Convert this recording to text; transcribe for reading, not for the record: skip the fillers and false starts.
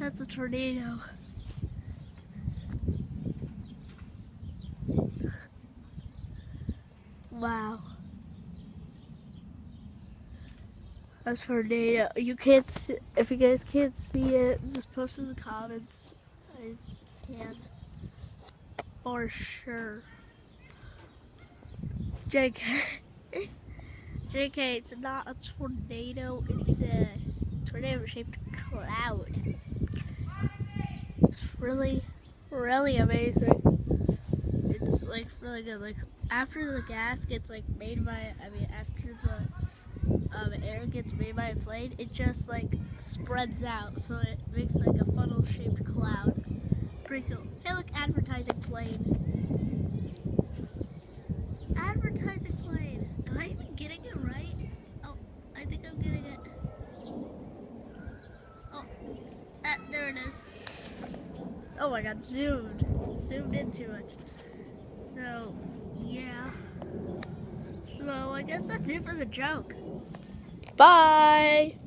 That's a tornado. Wow. A tornado. You can't see, if you guys can't see it, just post in the comments. I can. For sure. JK. JK, it's not a tornado, it's a tornado-shaped cloud. It's really, really amazing. It's like really good. Like after the gas gets like made by, after the air gets made by a plane, it just like spreads out, so it makes like a funnel-shaped cloud. Pretty cool. Hey, look, advertising plane. Advertising plane. Am I even getting it right? Oh, I think I'm getting it. Oh, there it is. Oh my god, zoomed in too much. So, yeah. So, I guess that's it for the joke. Bye!